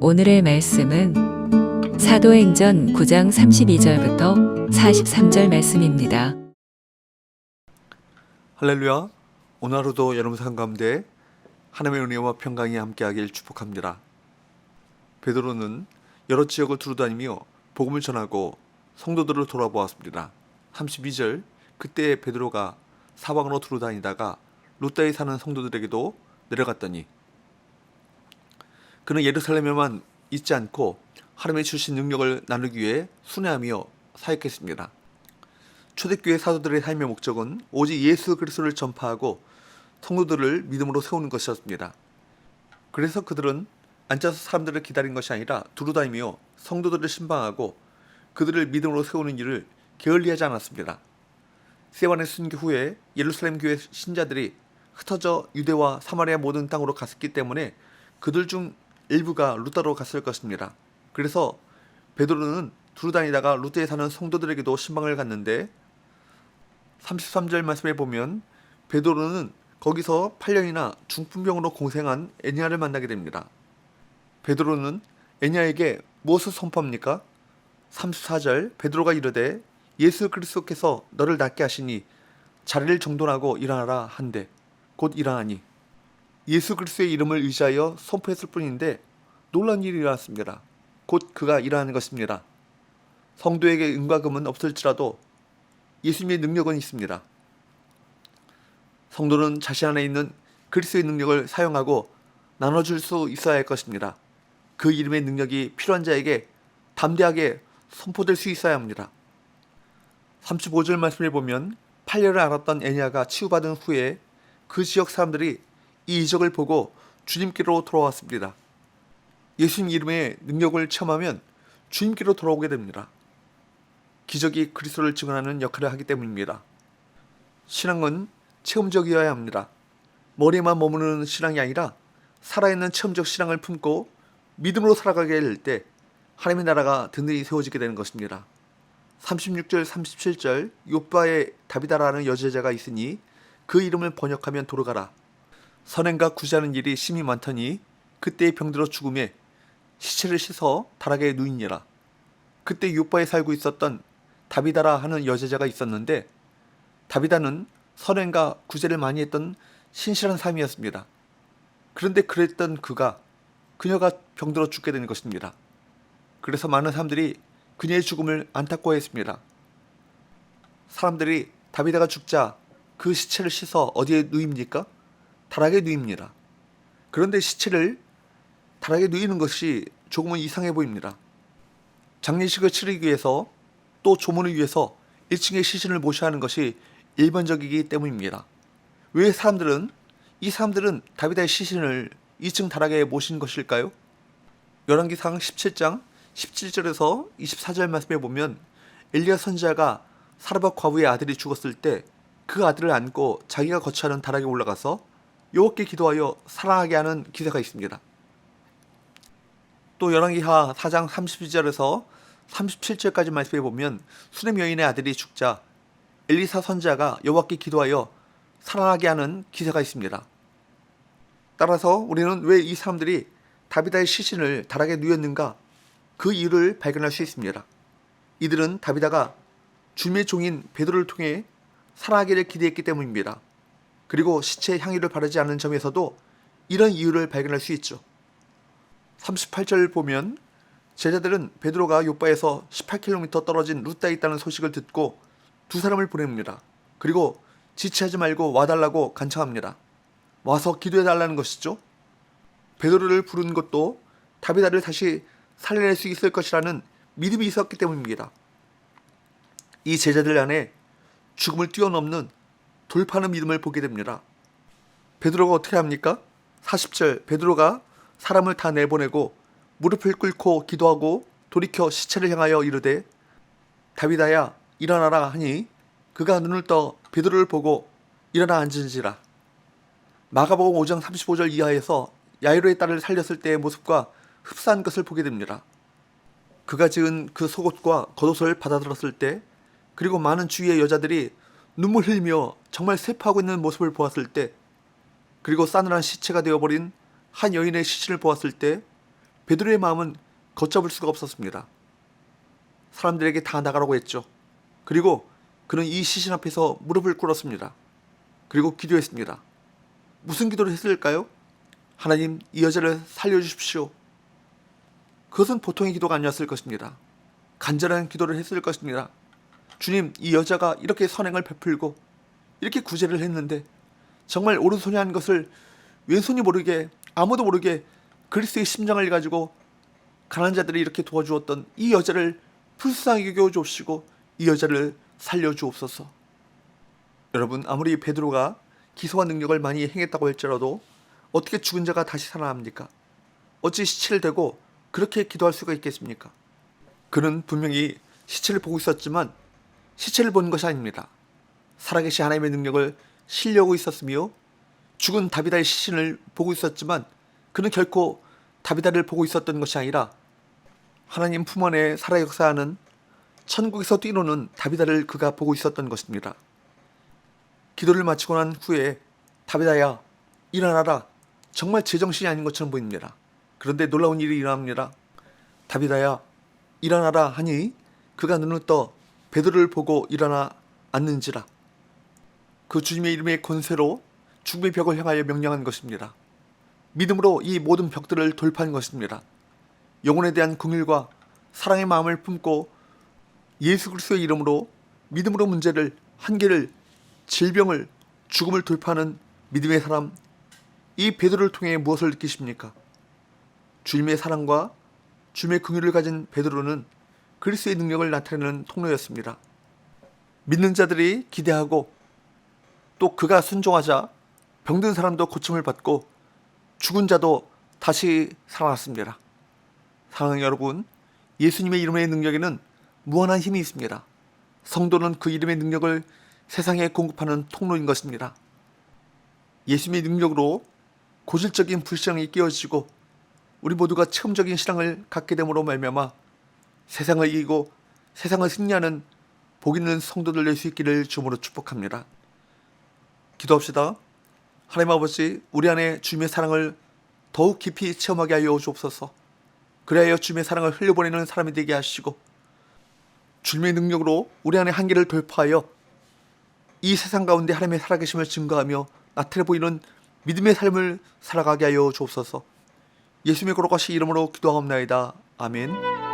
오늘의 말씀은 사도행전 9장 32절부터 43절 말씀입니다. 할렐루야. 오늘 하루도 여러분 삶 가운데 하나님의 은혜와 평강이 함께하길 축복합니다. 베드로는 여러 지역을 두루다니며 복음을 전하고 성도들을 돌아보았습니다. 32절, 그때 베드로가 사방으로 두루다니다가 루다에 사는 성도들에게도 내려갔더니 그는 예루살렘에만 있지 않고 하나님의 주신 능력을 나누기 위해 순회하며 사역했습니다. 초대교회 사도들의 삶의 목적은 오직 예수 그리스도를 전파하고 성도들을 믿음으로 세우는 것이었습니다. 그래서 그들은 앉아서 사람들을 기다린 것이 아니라 두루다니며 성도들을 신방하고 그들을 믿음으로 세우는 일을 게을리하지 않았습니다. 스데반의 순교 후에 예루살렘 교회 신자들이 흩어져 유대와 사마리아 모든 땅으로 갔기 때문에 그들 중 일부가 루다로 갔을 것입니다. 그래서 베드로는 두루다니다가 루다에 사는 성도들에게도 신방을 갔는데 33절 말씀에 보면 베드로는 거기서 8년이나 중풍병으로 공생한 에니야를 만나게 됩니다. 베드로는 에니야에게 무엇을 선포합니까? 34절, 베드로가 이르되 예수 그리스도께서 너를 낫게 하시니 자리를 정돈하고 일어나라 한데 곧 일어나니, 예수 그리스도의 이름을 의지하여 선포했을 뿐인데 놀라운 일이 일어났습니다. 곧 그가 일어나는 것입니다. 성도에게 은과 금은 없을지라도 예수님의 능력은 있습니다. 성도는 자신 안에 있는 그리스도의 능력을 사용하고 나눠줄 수 있어야 할 것입니다. 그 이름의 능력이 필요한 자에게 담대하게 선포될 수 있어야 합니다. 35절 말씀을 보면 8년을 앓았던 에니야가 치유받은 후에 그 지역 사람들이 이 이적을 보고 주님께로 돌아왔습니다. 예수님 이름의 능력을 체험하면 주님께로 돌아오게 됩니다. 기적이 그리스도를 증언하는 역할을 하기 때문입니다. 신앙은 체험적이어야 합니다. 머리에만 머무르는 신앙이 아니라 살아있는 체험적 신앙을 품고 믿음으로 살아가게 될 때 하나님의 나라가 든든히 세워지게 되는 것입니다. 36절 37절, 욥바에 다비다라는 여제자가 있으니 그 이름을 번역하면 도르가라. 선행과 구제하는 일이 심히 많더니 그때의 병들어 죽음에 시체를 씻어 다락에 누이니라. 그때 욥바에 살고 있었던 다비다라 하는 여제자가 있었는데 다비다는 선행과 구제를 많이 했던 신실한 삶이었습니다. 그런데 그랬던 그녀가 병들어 죽게 되는 것입니다. 그래서 많은 사람들이 그녀의 죽음을 안타까워했습니다. 사람들이 다비다가 죽자 그 시체를 씻어 어디에 누입니까? 다락에 누입니다. 그런데 시체를 다락에 누이는 것이 조금은 이상해 보입니다. 장례식을 치르기 위해서 또 조문을 위해서 1층에 시신을 모셔야 하는 것이 일반적이기 때문입니다. 왜 이 사람들은 다비다의 시신을 2층 다락에 모신 것일까요? 열왕기상 17장 17절에서 24절 말씀에 보면 엘리야 선지자가 사르밧 과부의 아들이 죽었을 때 그 아들을 안고 자기가 거처하는 다락에 올라가서 여호와께 기도하여 살아나게 하는 기사가 있습니다. 또 열왕기하 4장 32절에서 37절까지 말씀해 보면 수넴 여인의 아들이 죽자 엘리사 선지자가 여호와께 기도하여 살아나게 하는 기사가 있습니다. 따라서 우리는 왜 이 사람들이 다비다의 시신을 다락에 누였는가, 그 이유를 발견할 수 있습니다. 이들은 다비다가 주님의 종인 베드로를 통해 살아나기를 기대했기 때문입니다. 그리고 시체에 향유를 바르지 않은 점에서도 이런 이유를 발견할 수 있죠. 38절 보면 제자들은 베드로가 욥바에서 18km 떨어진 루다에 있다는 소식을 듣고 두 사람을 보냅니다. 그리고 지체하지 말고 와달라고 간청합니다. 와서 기도해달라는 것이죠. 베드로를 부른 것도 다비다를 다시 살려낼 수 있을 것이라는 믿음이 있었기 때문입니다. 이 제자들 안에 죽음을 뛰어넘는 돌파하는 믿음을 보게 됩니다. 베드로가 어떻게 합니까? 40절, 베드로가 사람을 다 내보내고 무릎을 꿇고 기도하고 돌이켜 시체를 향하여 이르되 다비다야 일어나라 하니 그가 눈을 떠 베드로를 보고 일어나 앉은지라. 마가복음 5장 35절 이하에서 야이로의 딸을 살렸을 때의 모습과 흡사한 것을 보게 됩니다. 그가 지은 그 속옷과 겉옷을 받아들었을 때, 그리고 많은 주위의 여자들이 눈물 흘리며 정말 슬퍼하고 있는 모습을 보았을 때 그리고 싸늘한 시체가 되어버린 한 여인의 시신을 보았을 때 베드로의 마음은 걷잡을 수가 없었습니다. 사람들에게 다 나가라고 했죠. 그리고 그는 이 시신 앞에서 무릎을 꿇었습니다. 그리고 기도했습니다. 무슨 기도를 했을까요? 하나님, 이 여자를 살려주십시오. 그것은 보통의 기도가 아니었을 것입니다. 간절한 기도를 했을 것입니다. 주님, 이 여자가 이렇게 선행을 베풀고 이렇게 구제를 했는데 정말 오른손이 한 것을 왼손이 모르게, 아무도 모르게 그리스도의 심장을 가지고 가난한 자들이 이렇게 도와주었던 이 여자를 불쌍히 여겨주옵시고 이 여자를 살려주옵소서. 여러분, 아무리 베드로가 기사와 능력을 많이 행했다고 할지라도 어떻게 죽은 자가 다시 살아납니까? 어찌 시체를 대고 그렇게 기도할 수가 있겠습니까? 그는 분명히 시체를 보고 있었지만 시체를 보는 것이 아닙니다. 살아계신 하나님의 능력을 신뢰하고 있었으며 죽은 다비다의 시신을 보고 있었지만 그는 결코 다비다를 보고 있었던 것이 아니라 하나님 품 안에 살아 역사하는 천국에서 뛰노는 다비다를 그가 보고 있었던 것입니다. 기도를 마치고 난 후에 다비다야, 일어나라. 정말 제정신이 아닌 것처럼 보입니다. 그런데 놀라운 일이 일어납니다. 다비다야, 일어나라 하니 그가 눈을 떠 베드로를 보고 일어나 앉는지라. 그 주님의 이름의 권세로 죽음의 벽을 향하여 명령한 것입니다. 믿음으로 이 모든 벽들을 돌파한 것입니다. 영혼에 대한 긍휼과 사랑의 마음을 품고 예수 그리스도의 이름으로 믿음으로 문제를, 한계를, 질병을, 죽음을 돌파하는 믿음의 사람, 이 베드로를 통해 무엇을 느끼십니까? 주님의 사랑과 주님의 긍휼을 가진 베드로는 그리스도의 능력을 나타내는 통로였습니다. 믿는 자들이 기대하고 또 그가 순종하자 병든 사람도 고침을 받고 죽은 자도 다시 살아났습니다. 사랑하는 여러분, 예수님의 이름의 능력에는 무한한 힘이 있습니다. 성도는 그 이름의 능력을 세상에 공급하는 통로인 것입니다. 예수님의 능력으로 고질적인 불신앙이 깨어지고 우리 모두가 체험적인 신앙을 갖게 됨으로 말미암아 세상을 이기고 세상을 승리하는 복 있는 성도들 될 수 있기를 주님으로 축복합니다. 기도합시다. 하나님 아버지, 우리 안에 주님의 사랑을 더욱 깊이 체험하게 하여 주옵소서. 그래야 주님의 사랑을 흘려보내는 사람이 되게 하시고 주님의 능력으로 우리 안에 한계를 돌파하여 이 세상 가운데 하나님의 살아계심을 증거하며 나타내 보이는 믿음의 삶을 살아가게 하여 주옵소서. 예수님의 거룩하신 이름으로 기도하옵나이다. 아멘.